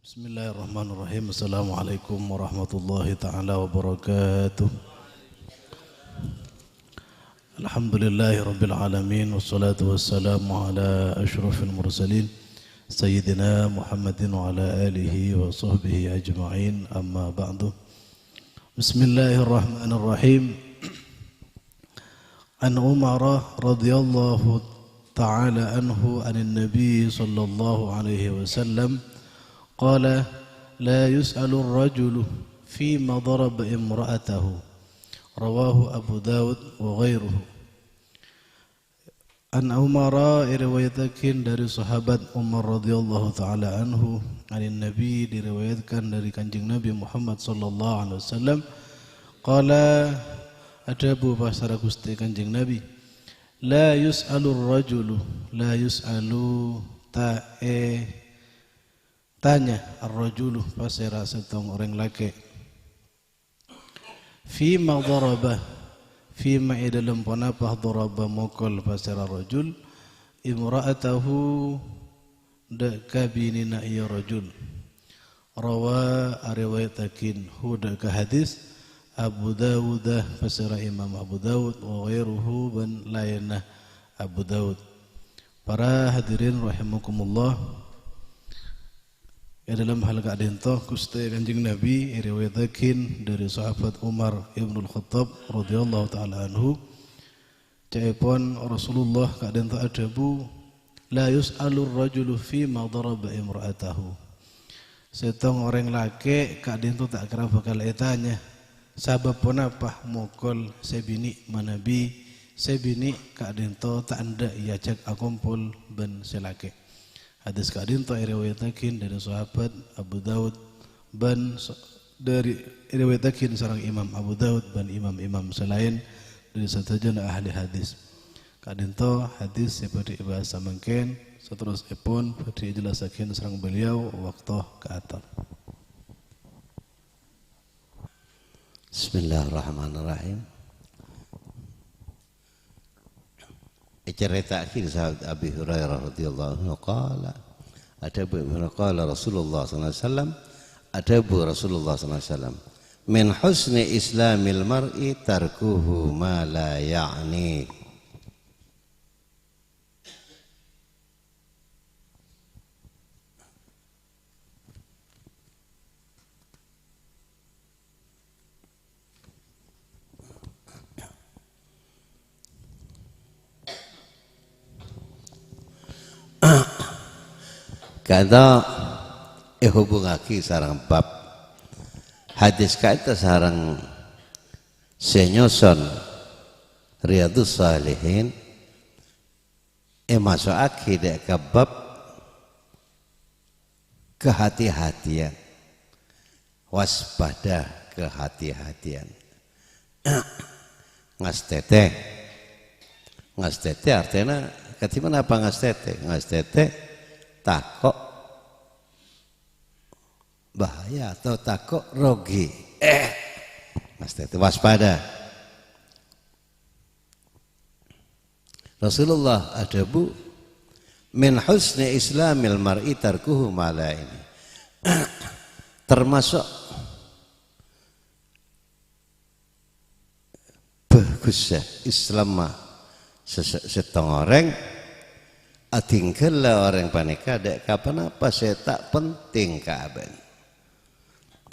Bismillahirrahmanirrahim. Assalamualaikum warahmatullahi ta'ala wabarakatuh. Alhamdulillahi rabbil alamin. Wassalatu wassalamu ala ashrafil mursalin Sayyidina Muhammadin wa ala alihi wa sahbihi ajma'in. Amma ba'du. Bismillahirrahmanirrahim. An Umar radhiyallahu ta'ala anhu anin Nabi sallallahu alaihi wasallam قال لا يسأل الرجل فيما ضرب امرأته رواه أبو داود وغيره. An Umar diriwayatkan dari sahabat Umar radhiyallahu taala anhu, anin Nabi diriwayatkan dari kanjeng Nabi Muhammad sallallahu alaihi wasallam, qala adabu pasara Gusti kanjeng Nabi, la yus'alur rajulu, la yus'alu tanya ar-rajulu pasira setong orang laki fima daraba fima dalam panapah daraba mokol pasira rajul imra'atahu daka binina iya rajul rawa ariwayatakin huda ka hadis Abu Dawud pasira Imam Abu Dawud wa ghairuhu ban lainah Abu Dawud. Para hadirin rahimakumullah, dalam hal keadaan toh Gusti Kanjeng Nabi riwayataken dari sahabat Umar Ibn Al-Khattab radhiyallahu taala anhu, caipun Rasulullah keadaan toh adabu la yus'alur rajulu fi ma daraba imra'atahu. Setong orang laki keadaan toh tak kira bakal etanya sabab punapa mokol sebini manabi sebini keadaan toh tak anda iajak akumpul ben selaki. Hadis kadin ta riwayataken dari sahabat Abu Daud ban dari riwayataken sareng Imam Abu Daud ban imam-imam selain dari satajana ahli hadis. Kadin ta hadis seperti bahasa mangken saterusipun badhe jelasaken sareng beliau waktu ke atas. Bismillahirrahmanirrahim. Ceritakan sahabat Abi Hurairah radhiyallahu anhu qala adabu qala Rasulullah sallallahu alaihi wasallam adabu Rasulullah sallallahu alaihi wasallam min husni islamil mar'i tarkuhu ma la ya'ni. Kada hubungake sareng bab hadis kaita sareng senyoson Riyadhus Shalihin masukake dek ke bab kehati-hatian, waspada kehati-hatian. Ngastete artinya ketimana apa ngastete takok bahaya atau takok rogi. Mesti waspada. Rasulullah adabu min husni islamil mar'i tarkuhu mala ini. Termasuk bagusnya Islam setong orang tinggallah orang panika dek kapan apa saya tak penting kaban.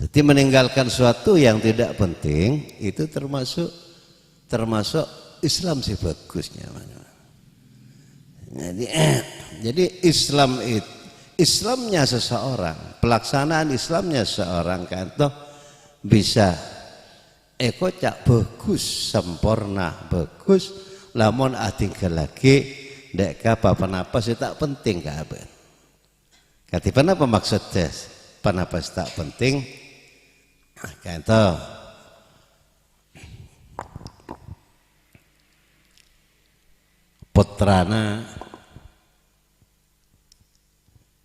Jadi meninggalkan sesuatu yang tidak penting itu termasuk Islam sih bagusnya. Jadi Islamnya seseorang, pelaksanaan Islamnya seseorang kan toh bisa cak bagus, sempurna bagus, lamun tinggal lagi dek apa sih tak penting kabar. Katipan apa maksudnya? Panapa tak penting? Kanto putrana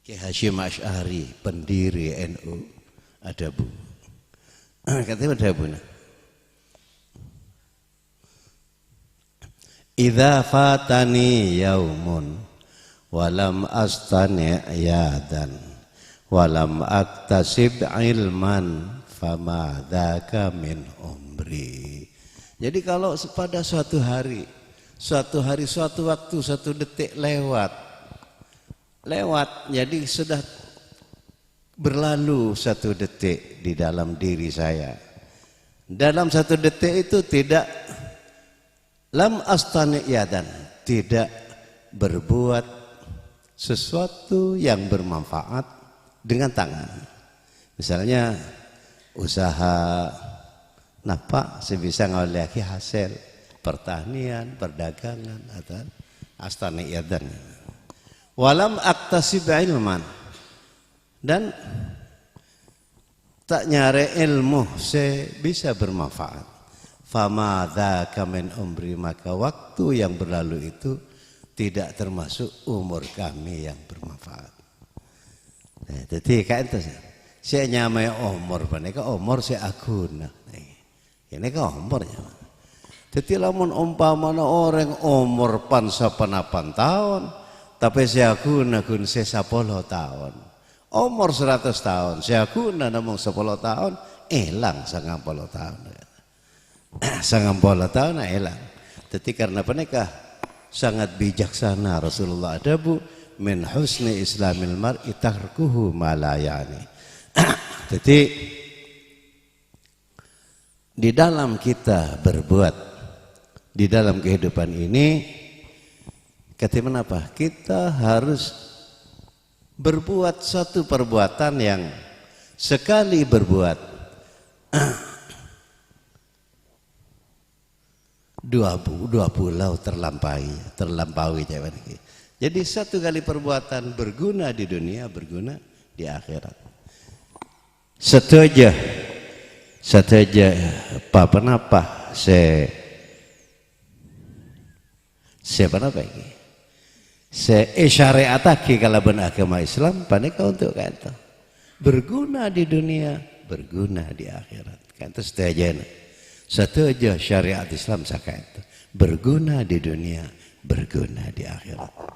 Ki Hasyim Asy'ari pendiri NU adabu. Katanya adabuna. Idza fatani yaumun walam astani yadan walam aktasib ilman fama dzaka min umri. Jadi kalau pada suatu hari, suatu waktu, suatu detik lewat, jadi sudah berlalu satu detik di dalam diri saya. Dalam satu detik itu tidak lam astani yadan, tidak berbuat sesuatu yang bermanfaat dengan tangan. Misalnya usaha napa sebisa ngoleki hasil pertanian, perdagangan atau astani yadan. Walam aktasib ilman, dan tak nyari ilmu bisa bermanfaat. Fama dzaka min umri, maka waktu yang berlalu itu tidak termasuk umur kami yang bermanfaat. Nah, jadi kayak itu saya nyamai umur, panika umur saya aguna. Ini kan umurnya. Jadi lamun umpamana orang umur pan 8 tahun, tapi saya guna saya 10 tahun. Umur 100 tahun, saya guna namun 10 tahun, hilang 90 tahun. 90 tahun hilang. Jadi karena penikah sangat bijaksana Rasulullah adabu min husni islamil mar'i tarkuhu ma la yani. Jadi di dalam kita berbuat, di dalam kehidupan ini, kata apa? Kita harus berbuat satu perbuatan yang sekali berbuat dua pulau terlampaui. Jadi satu kali perbuatan berguna di dunia, berguna di akhirat. Setuju apa saya penapa ini? Syariatake kalau beragama Islam panika untuk kata berguna di dunia, berguna di akhirat. Kata setuju syariat Islam sakit berguna di dunia, berguna di akhirat.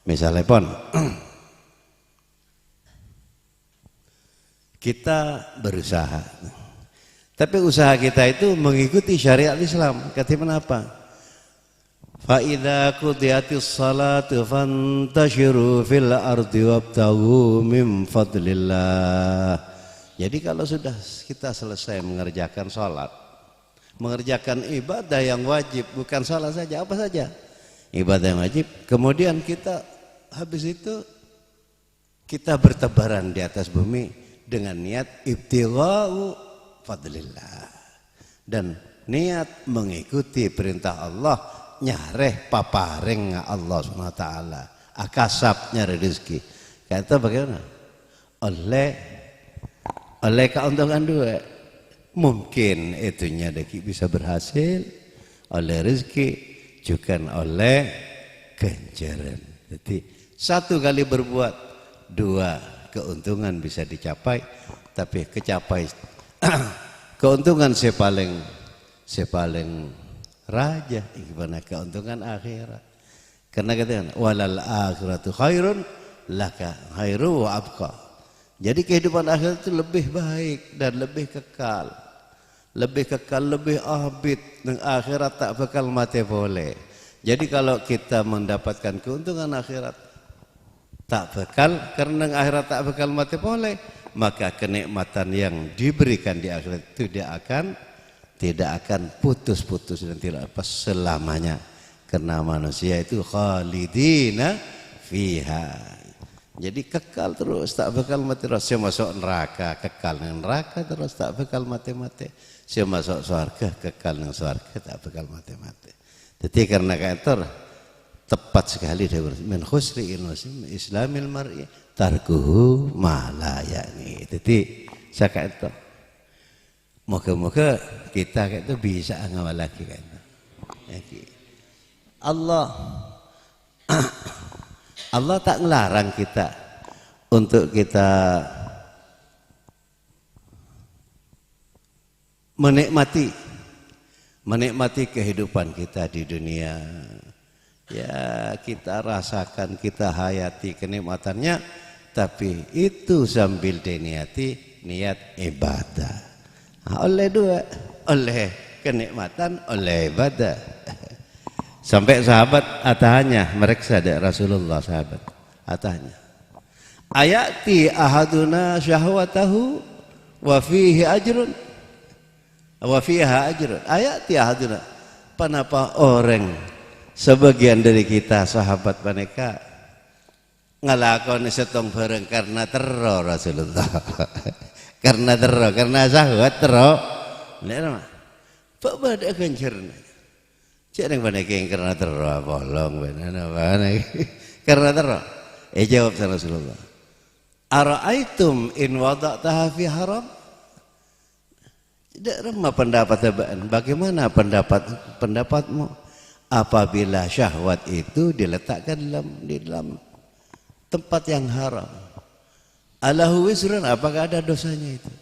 Misalnya pun kita berusaha, tapi usaha kita itu mengikuti syariat Islam. Kata apa? فَإِذَا قُضِيَتِ الصَّلَاةُ فَانْتَشِرُوا فِي الْأَرْضِ وَابْتَغُوا مِنْ فَضْلِ اللَّهِ. Jadi kalau sudah kita selesai mengerjakan sholat, mengerjakan ibadah yang wajib, bukan sholat saja, apa saja ibadah yang wajib, kemudian kita habis itu kita bertebaran di atas bumi dengan niat ibtigha'u fadlillah dan niat mengikuti perintah Allah, nyareh paparing Allah SWT, akasap nyari rezeki. Kata bagaimana? Oleh keuntungan dua, mungkin itunya bisa berhasil oleh rezeki, juga oleh ganjaran. Jadi satu kali berbuat, dua keuntungan bisa dicapai, tapi keuntungan saya paling raja, gimana keuntungan akhirat. Karena katanya walal akhiratu khairun laka khairu wa abqa. Jadi kehidupan akhirat itu lebih baik dan lebih kekal, lebih abid, dan akhirat tak bakal mati boleh. Jadi kalau kita mendapatkan keuntungan akhirat tak bakal, karena akhirat tak bakal mati boleh, maka kenikmatan yang diberikan di akhirat itu tidak akan putus-putus dan tidak apa selamanya, karena manusia itu khalidina fiha, jadi kekal terus, tak bakal mati terus. Saya masuk neraka, kekal dengan neraka terus, tak bakal mati-mati. Saya masuk surga, kekal dengan surga, tak bakal mati-mati. Jadi karena itu tepat sekali dia min husni islamil mar'i tarkuhu ma la yani. Jadi saya kata moga-moga kita itu bisa ngawal lagi kan. Allah tak ngelarang kita untuk kita menikmati kehidupan kita di dunia. Ya kita rasakan, kita hayati kenikmatannya, tapi itu sambil diniati niat ibadah. Nah, oleh dua, oleh kenikmatan, oleh ibadah. Sampai sahabat atahanya mereka ada Rasulullah sahabat atahanya. Ayati ahaduna syahwatahu wa fihi ajrun wa fiha ajrun. Ayati ahaduna. Kenapa orang sebagian dari kita sahabat mereka ngelakoni setong bareng karena teror Rasulullah. Karena teror, karena syahwat teror. Nek Pak pada ganjarna. Cek nang bane karena teror bolong benar karena teror. Jawab Rasulullah. Ara'aitum in wada'taha fi haram? Tidak remah pendapat tabaan. Bagaimana pendapatmu apabila syahwat itu diletakkan di dalam tempat yang haram? Alahu wisrun, apakah ada dosanya itu?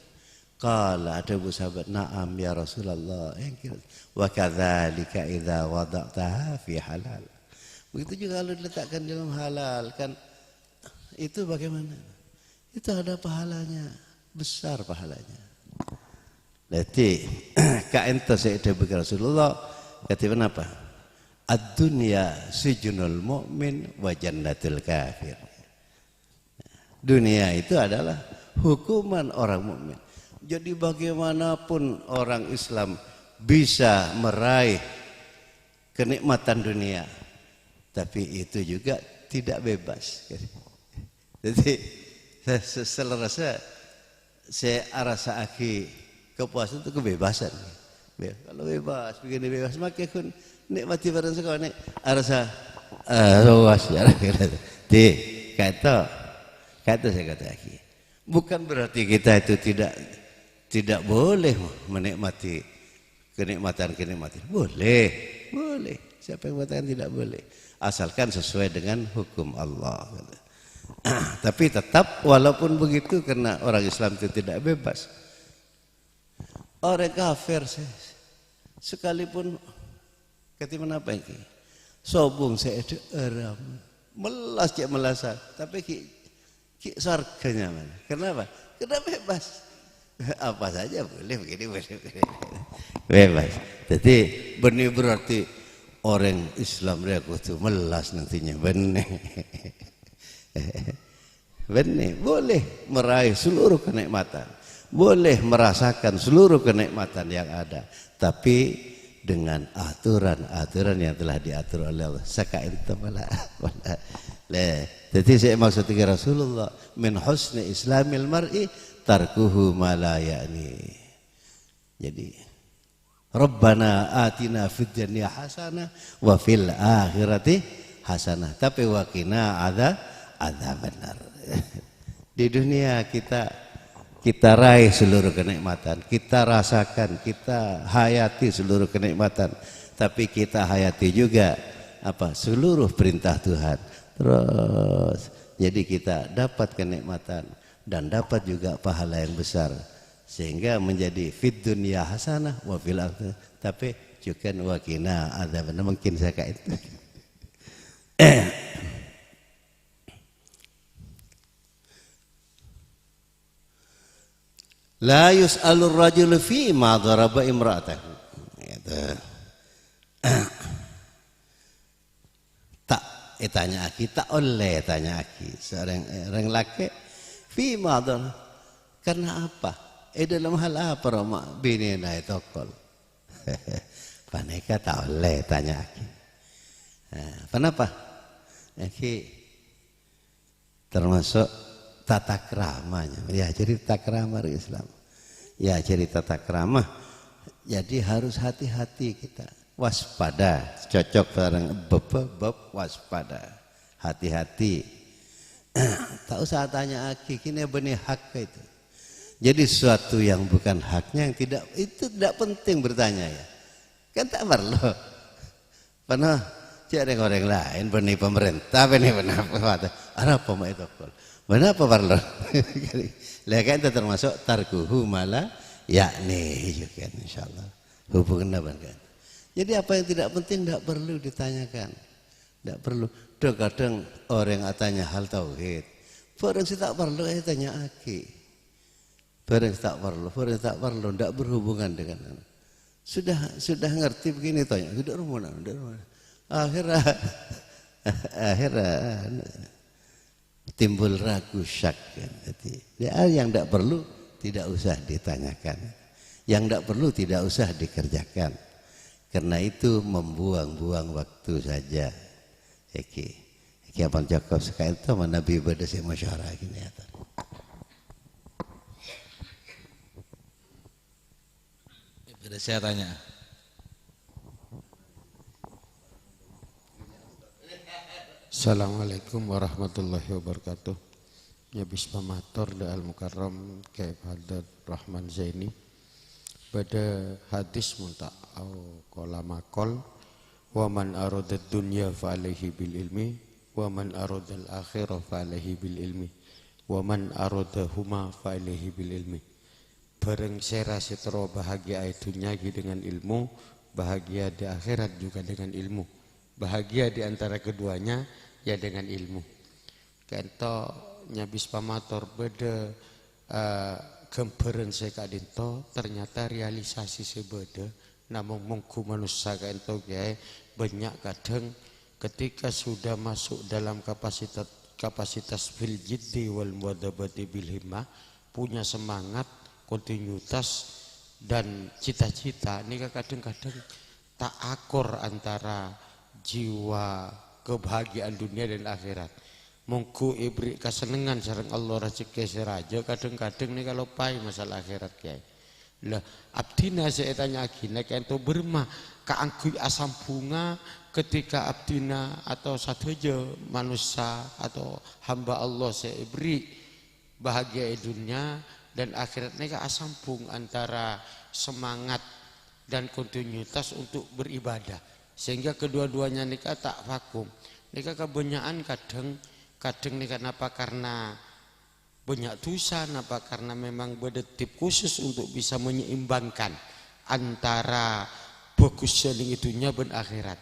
Qala, ada sahabat, na'am ya Rasulullah. Wa kadzalika idza wada'taha fi halal. Begitu juga kalau diletakkan dalam halal kan itu bagaimana? Itu ada pahalanya, besar pahalanya. Jadi kainta saya bagi Rasulullah kata apa? Ad-dunya sijnul mu'min wa jannatul kafir. Dunia itu adalah hukuman orang mukmin. Jadi bagaimanapun orang Islam bisa meraih kenikmatan dunia, tapi itu juga tidak bebas. Jadi saya rasa kepuasan itu kebebasan. Kalau bebas, begini bebas, maka kun nikmati barang sekolah ni rasa luas ya. Kata saya kata lagi, bukan berarti kita itu tidak boleh menikmati kenikmatan. Boleh. Siapa yang mengatakan tidak boleh? Asalkan sesuai dengan hukum Allah. Tapi tetap walaupun begitu karena orang Islam itu tidak bebas. Orang kafir sekalipun ketika apa ini? Sobung saya ada eram, melasan, tapi sarganya mana? Kenapa? Karena bebas. Apa saja boleh begini. Bebas. Jadi benih berarti orang Islam mereka itu melas nantinya benih. Benih boleh meraih seluruh kenikmatan, boleh merasakan seluruh kenikmatan yang ada, tapi dengan aturan-aturan yang telah diatur oleh Allah. Sakain tamala. Jadi saya maksud Rasulullah min husni islamil mar'i tarkuhu ma la ya'ni. Jadi Rabbana atina fid dunya hasanah wa fil akhirati hasanah. Tapi wa qina adzabannar. Di dunia kita raih seluruh kenikmatan, kita rasakan, kita hayati seluruh kenikmatan, tapi kita hayati juga seluruh perintah Tuhan. Terus jadi kita dapat kenikmatan dan dapat juga pahala yang besar, sehingga menjadi fid dunya hasanah wa fil akhirati, tapi juga wa qina adzabannar. Mungkin saya kayak itu. La yus'alur rajul fi ma daraba imra'atahu. Tanya aki, tak oleh tanya aki. Seorang laki fi ma daraba. Karena apa? Dalam hal apa Roma bini naik tokol. Paneka tak oleh tanya aki. Kenapa? Aki termasuk tata keramanya. Ya, jadi tata krama Islam. Ya, jadi tata krama. Jadi harus hati-hati kita. Waspada, cocok bareng beb waspada. Hati-hati. Tak usah tanya aki, kini benih hak itu. Jadi sesuatu yang bukan haknya yang itu tidak penting bertanya ya. Kan tak perlu. Pernah cari orang lain benih pemerintah, benih apa? Apa mau itu? Kenapa parlo? Lah kan itu termasuk tarkuhu mala yakni juga insyaallah. Hubungan apa kan? Jadi apa yang tidak penting tidak perlu ditanyakan. Tidak perlu. Kadang orang yang tanya hal tauhid, Barang sing tak perlu tanya aki. Barang tak perlu, tidak berhubungan dengan sudah ngerti begini tanya, sudah rumah. Akhirnya timbul ragu syak kan. Jadi yang tidak perlu tidak usah ditanyakan, yang tidak perlu tidak usah dikerjakan, karena itu membuang-buang waktu saja. Iki abang cakap sekali itu mana Nabi ibadah saya masyarakat gini ya. Sudah saya tanya. Assalamualaikum warahmatullahi wabarakatuh. Nyabis pamator da al-mukarram Kaif Hadad Rahman Zaini. Pada hadis munta'au qala maqal wa man aradad dunya fa alaihi bil ilmi wa man aradal akhirah fa alaihi bil ilmi wa man aradahuma fa alaihi bil ilmi. Bareng sera setero bahagia dunia dengan ilmu, bahagia di akhirat juga dengan ilmu. Bahagia di antara keduanya ya dengan ilmu. Kento nyabis pamator beda gemberan saya kadinto ternyata realisasi sebeda namun mungku manusia kento kiai banyak kadang ketika sudah masuk dalam kapasitas fil jiddi wal muadzabati bil himmah, punya semangat, kontinuitas dan cita-cita ini kadang-kadang tak akur antara jiwa kebahagiaan dunia dan akhirat. Mungku ibri kesenengan sareng Allah rezeki seraja kadang-kadang nih kalau pai masalah akhirat kiai. Lah abdina saya tanya gini kento bermah kaangkui asam bunga ketika abdina atau sateja manusia atau hamba Allah saya ibri bahagia dunia dan akhirat ini sambung antara semangat dan kontinuitas untuk beribadah sehingga kedua-duanya nikah tak vakum. Nikah kebanyakan kadang nikah apa karena banyak dosa, apa karena memang berdetip khusus untuk bisa menyeimbangkan antara bagusnya itunya dan akhirat.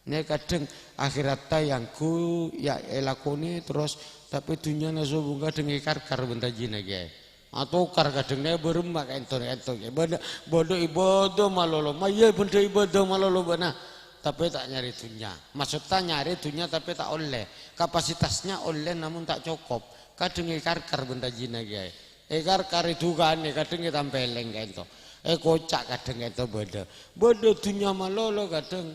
Ini kadang akhirat tayangku ya elakoni terus tapi dunia nasobunga dengan kar benda jina gaya. Atau kadang-kadang berembak entor bodoh ibadah malolo maya benda ibadah malolo bana tapi tak nyari dunia, maksudnya nyari dunia tapi tak oleh kapasitasnya oleh namun tak cukup kadang ikar benda jina gaya ikar itu kan kadang kita tampeleng gitu kocak kadang itu bodoh dunia malolo kadang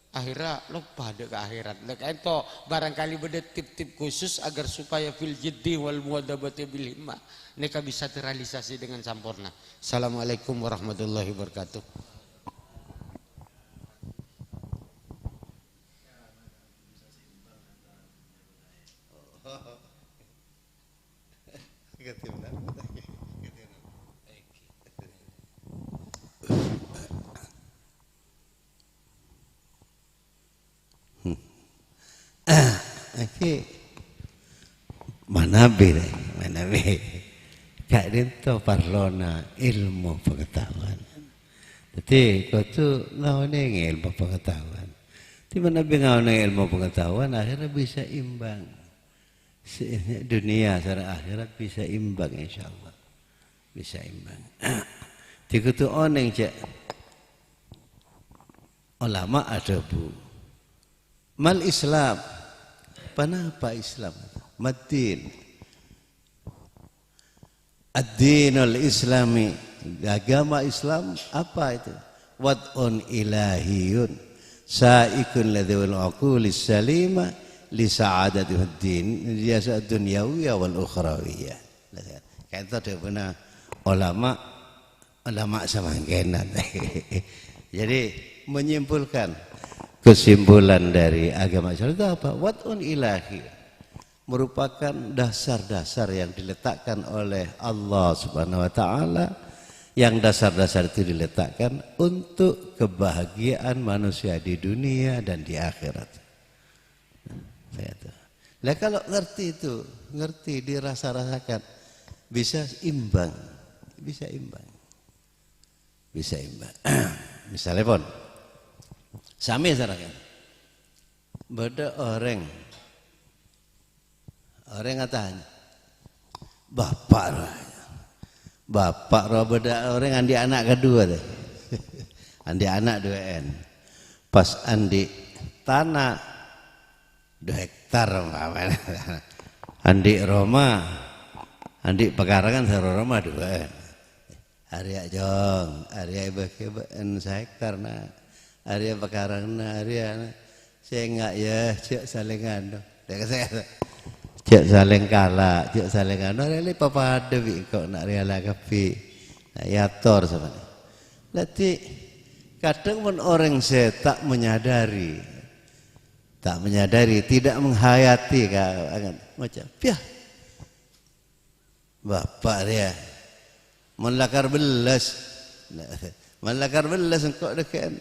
akhirnya lupa ke akhirat. Lek itu barangkali beda tip-tip khusus agar supaya fil jiddi wal muadzabati bil himmah neka bisa terrealisasi dengan sempurna. Assalamualaikum warahmatullahi wabarakatuh. Oke, mana be? Kak Dinto parlona ilmu pengetahuan. Jadi kau tu ngawani ilmu pengetahuan. Di mana be ngawani ilmu pengetahuan akhirnya bisa imbang. Dunia secara akhirat bisa imbang insyaallah. Bisa imbang. Tiga tu oneng cak. Ulama ada bu. Mal Islam. Kenapa Islam? Madin. Ad-dinul Islami. Agama Islam apa itu? Wad'un ilahiyun. Sa'ikun ladhul uqulis salima. Li sa'adati ad-din. Jasa dunyawiyah wal ukhrawiyah. Kata dia benar ulama semangkenan. Jadi menyimpulkan kesimpulan dari agama Islam itu apa? Wad'un ilahi merupakan dasar-dasar yang diletakkan oleh Allah Subhanahu wa taala, yang dasar-dasar itu diletakkan untuk kebahagiaan manusia di dunia dan di akhirat. Nah, kalau ngerti itu, ngerti dirasa-rasakan bisa imbang. Misalnya pun sami sarakan. Beda orang ngatakan bapak roh beda orang andi anak kedua deh. Andi anak 2N. Pas andi tanah 2 hektar andi Roma, andi pekarangan sarua Roma 2N. Arya jong, Arya beken 1 hektar na, Arya pekarang na, Arya saya enggak ya, cek salingan. Cek saling kalah, cek saling anu, Arya papa ada kok nak rela kapi, nak yator sebenarnya. Berarti kadang pun orang saya tak menyadari, tidak menghayati macam, piah, bapak dia, melakar belas engkau dekat,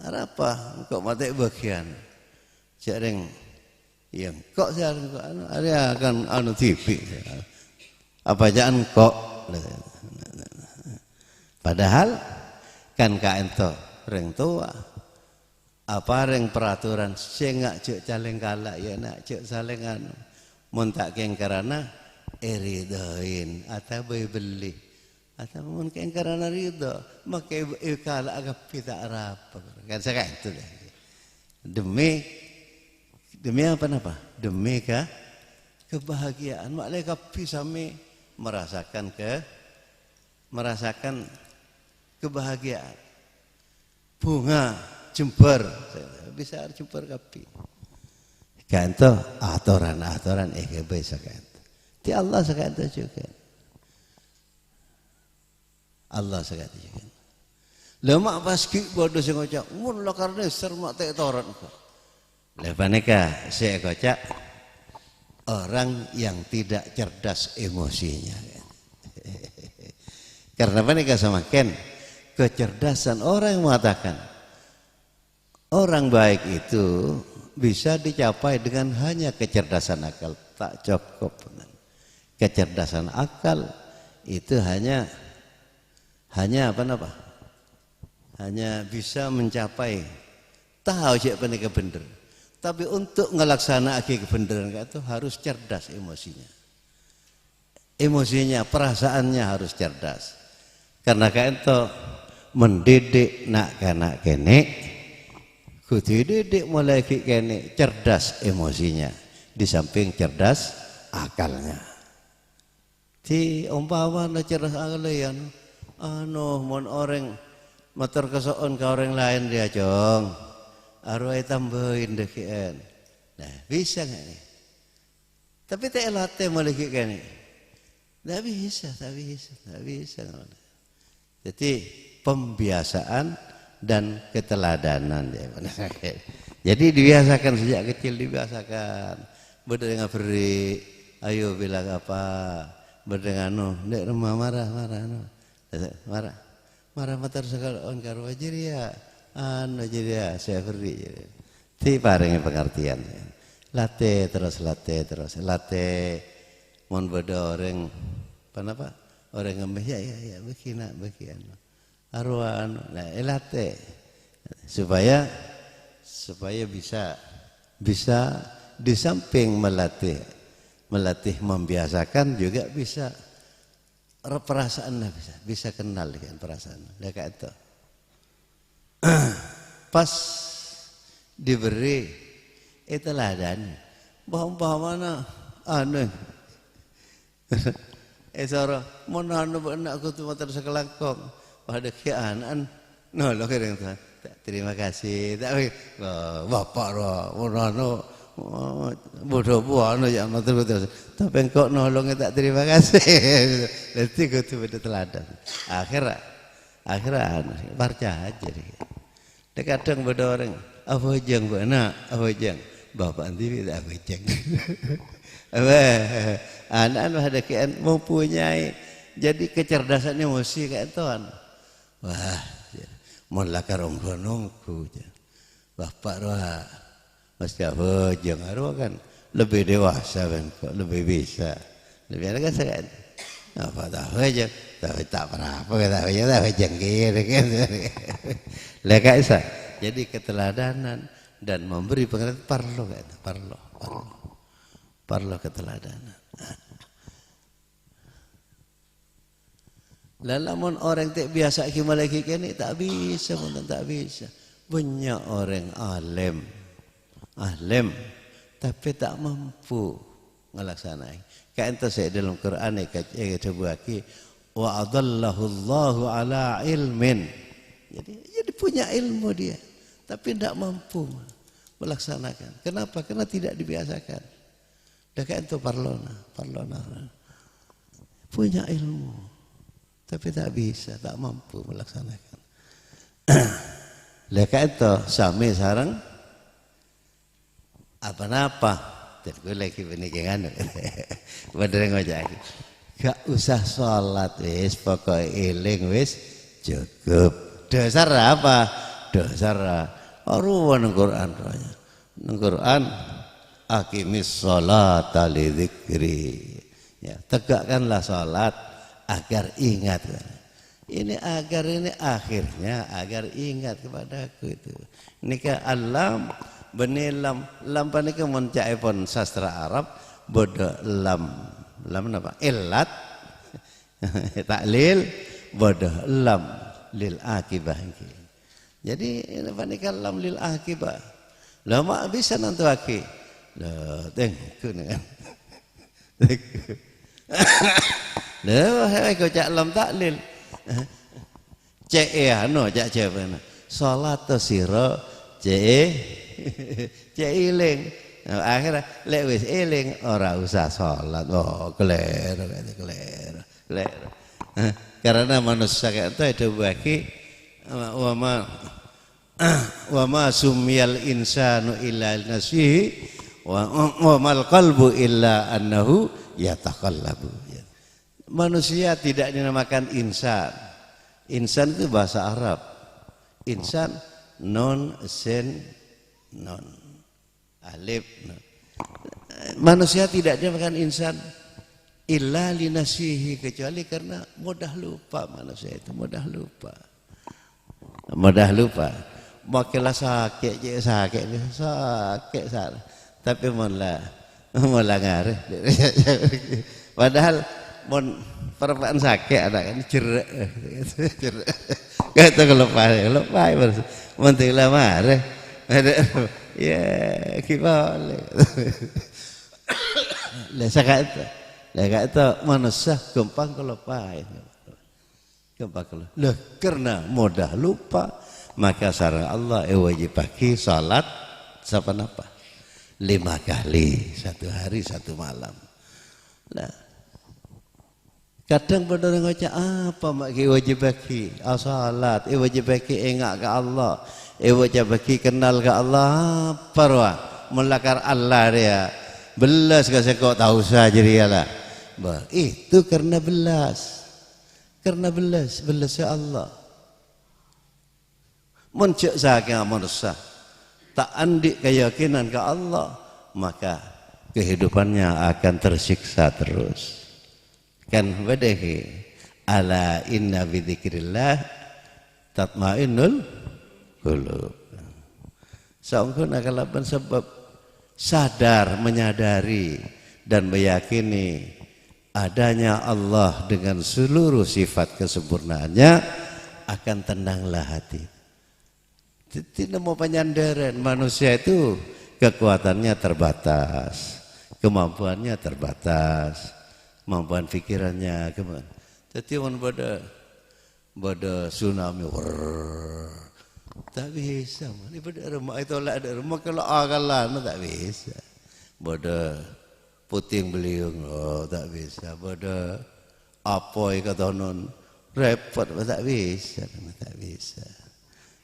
apa, engkau mati bagian, jarang, yang engkau saya dia akan anu TV, apa jangan engkau, padahal kan kaento reng tua apa reng peraturan sengak cek caleng kalak ya nak cek salengan mun tak keng karena iridoin atau beli atau mun keng karena ridho maka kalak agak pita apa kan saya itu demi apa demi kebahagiaan maklai kapi sami merasakan kebahagiaan bunga jember bisa jember kapi kanto aturan EGB sakanto ti Allah sakanto juga Allah sakanto juga lemak pas ki bodoh sing ngocak mun lo karena sermak tek toran kok lepaneka saya kocak orang yang tidak cerdas emosinya karena mereka sama Ken kecerdasan orang yang mengatakan orang baik itu bisa dicapai dengan hanya kecerdasan akal tak cukup. Kecerdasan akal itu hanya apa? Hanya bisa mencapai tahu siapa yang benar. Tapi untuk ngelaksanakan kebenaran itu harus cerdas emosinya. Emosinya, perasaannya harus cerdas. Karena itu mendidik nak kanak kene kudu didik mulai kene cerdas emosinya di samping cerdas akalnya ti umpama na cerdas akalian mon orang motor kesoon ke orang lain dia jong arwah tambahin dekian nah bisa nggak nih tapi tak latih mulai kene tak bisa jadi pembiasaan dan keteladanan jadi dibiasakan sejak kecil dibiasakan berdengar beri ayo bilang apa berdengar nek rumah marah motor sekali on karo jiria jiria saya beri ti paringi pengertian latih terus mon bodo orang apa orang ngemeh ya begini arwah nah elate supaya bisa di samping melatih membiasakan juga bisa perasaan bisa kenal dengan perasaan kayak itu pas diberi teladan bahwa mana anu sara mon anu anakku tu motor sekelangkong pada kianan lo kira terima kasih tapi bapak roh bodoh buah ya betul tapi engkau nolongnya tak terima kasih nanti gue tuh beda teladan akhirnya percaya aja deh kadang beda orang apa jeng bapak nanti tidak apa jeng anak ada kian mempunyai jadi kecerdasan emosi kayak tuan wah, mau lakar nongku, bapak roh, mas kau jangan roh kan lebih dewasa kan, kok lebih bisa, lebih ada kan sekarang, apa tahu aja, tapi tak berapa, tapi jengkir kan, lekak isa, jadi keteladanan dan memberi pengertian perlu keteladanan, Lamun orang tak biasa gimana lagi kini tak bisa, tak bisa. Banyak orang alim, tapi tak mampu ngelaksanain. Kayak ente saya dalam Quran kata buaki wa adallahu Allahu ala ilmin. Jadi punya ilmu dia, tapi tidak mampu melaksanakan. Kenapa? Karena tidak dibiasakan. Dah kayak ente parlona. Punya ilmu, tapi tak bisa, tak mampu melaksanakan. Lah kayak ente sami sarang apa-apa. Gue lagi pernikahan, bener ngajak. Gak usah sholat wis, pokoknya eling wis cukup. Dasar apa? Dasar ruwan Quran doanya. Quran aqimis sholata li dzikri. Ya, tegakkanlah sholat agar ingat. Ini akhirnya agar ingat kepadaku itu. Ini ke alam benilam lam panika mun pun sastra Arab bodo lam apa illat taklil bodo lam lil akibah. Jadi ini panika lam lil akibah. Lah mak bisa nanti aki. Lah tengku kan. Lah cak lam taklil. Cek anu cak jawabana. Salat sira cek iling. Akhirnya lek wis eling ora usah salat. Oh, keliru. Karena manusia itu ada bagi wa ma sumiyal insanu illa nasihi wa mal qalbu illa annahu yataqallabu. Manusia tidak dinamakan insan. Insan itu bahasa Arab. Insan non sen non alif non. Manusia tidak dinamakan insan illa linasihi, kecuali karena mudah lupa. Manusia itu mudah lupa. Makilah sakit tapi mula ngareh. Padahal mon perempuan sakit ada kan cerak. Kata kelupai mentila marah. Ya gimana? Lah kata manusia gampang kelupai. Lah karena mudah lupa, maka sareng Allah wajib pagi salat apa? 5 kali, 1 hari 1 malam. Nah, kadang benar ngocak apa mak wajib bagi salat, wajib bagi ingat ke Allah, wajib bagi kenal ke Allah apa roh melakar Allah dia. Belas kasih kau tahu saja dia lah. Itu karena belas ya Allah. Mencek sahaja manusia tak andik keyakinan ke Allah, maka kehidupannya akan tersiksa terus. Kan badahi ala inna bidzikrillah tatmainnul qulub. Saungkeun akalapan sebab sadar, menyadari dan meyakini adanya Allah dengan seluruh sifat kesempurnaannya, akan tenanglah hati. Tidak mau penyandaran. Manusia itu kekuatannya terbatas, kemampuannya terbatas, kemampuan pikirannya. Jadi pada tsunami, tak bisa. Ini pada rumah itu lah ada rumah kalau agalan tak bisa. Pada puting beliung, tak bisa. Pada apoi kata non repot, tak bisa.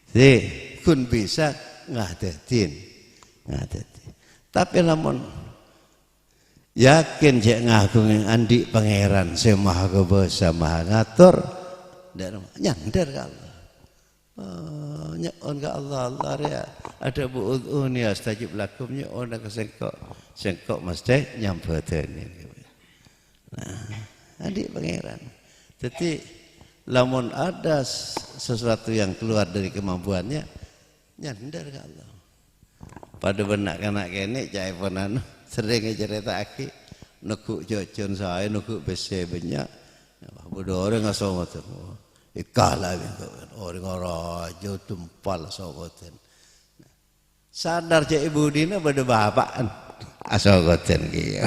Si kun bisa ngadetin. Tapi namun yakin cek ngagung andi pangeran semaha kuasa maha ngatur dan nyandar ke Allah. Nyekon ke Allah ya ada bu'udhuni astajib lakum nyekon ke sengkok mesti nyampetin. Nah, andi pangeran. Jadi lamun ada sesuatu yang keluar dari kemampuannya, nyandar ke Allah. Pada benak kanak kene cai ponan sering cerita aki nukuk jojon saya nukuk bese banyak Bodoh orang ngasogoten. Ikala gitu. Orang raja tumpal sogoten. Sadar cek ibu dina pada bapak asogoten kieu.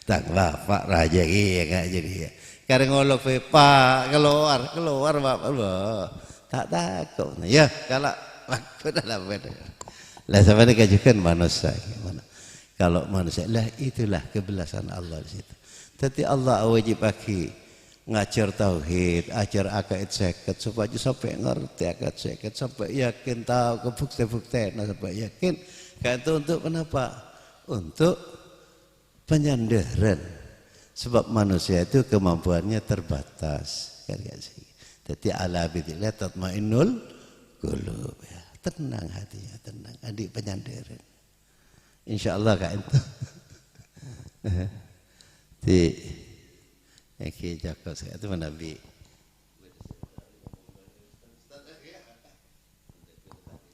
Tak bapak raja kieu enggak jadi ya. Kareng ngolok pak keluar bapak. Tak takut. Ya kalau waktu dalam beda. Lah sampai dikajukan manusia gimana? Kalau manusia lah itulah kebelasan Allah di situ. Tapi Allah wajib bagi ngajar tauhid, ajar akaid seket supaya sampai ngerti akaid seket sampai yakin tahu kebukti-bukti sampai yakin. Kan itu untuk kenapa? Untuk penyandaran. Sebab manusia itu kemampuannya terbatas. Kan sih. Jadi ala bidzillah tatmainnul qulub ya. Tenang hatinya, tenang. Adik penyandaran. Insyaallah Kak itu. Di Eki Joko itu Nabi.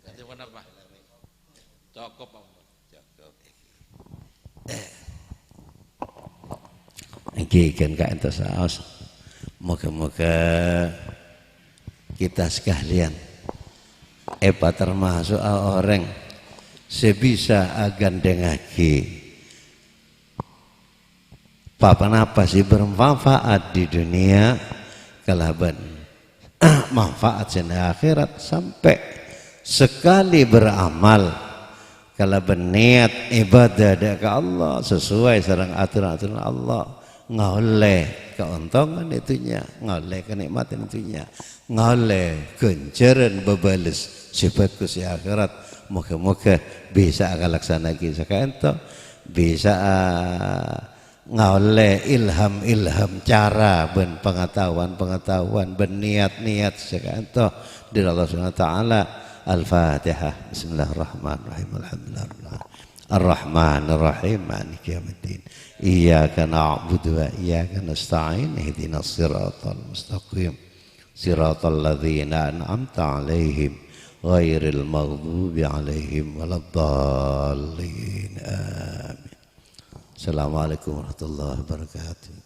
Itu kenapa? Cukup. Eki kan Kak itu saos. Moga-moga kita sekalian termasuk orang sebisa gandengake papan apa sih bermanfaat di dunia kalaban manfaat di akhirat sampai sekali beramal kalaban niat ibadah ke Allah sesuai sareng aturan-aturan Allah ngoleh keuntungan itunya ngoleh kenikmatan itunya ngoleh ganjaran bebales sebagus di akhirat. Moga-moga bisa akan laksana kisah itu bisa ngoleh ilham cara ben pengetahuan ben niat sekanto dari Allah Subhanahu wa taala. Al-Fatihah. Bismillahirrahmanirrahim. Alhamdulillah. Ar-Rahmanir Rahim. Maliki yaumiddin. Iyyaka na'budu wa iyyaka nasta'in. Ihdinas siratal mustaqim. Siratal ladzina an'amta 'alaihim ghairil maghdubi 'alaihim waladdallin. Amin. Assalamualaikum warahmatullahi wabarakatuh.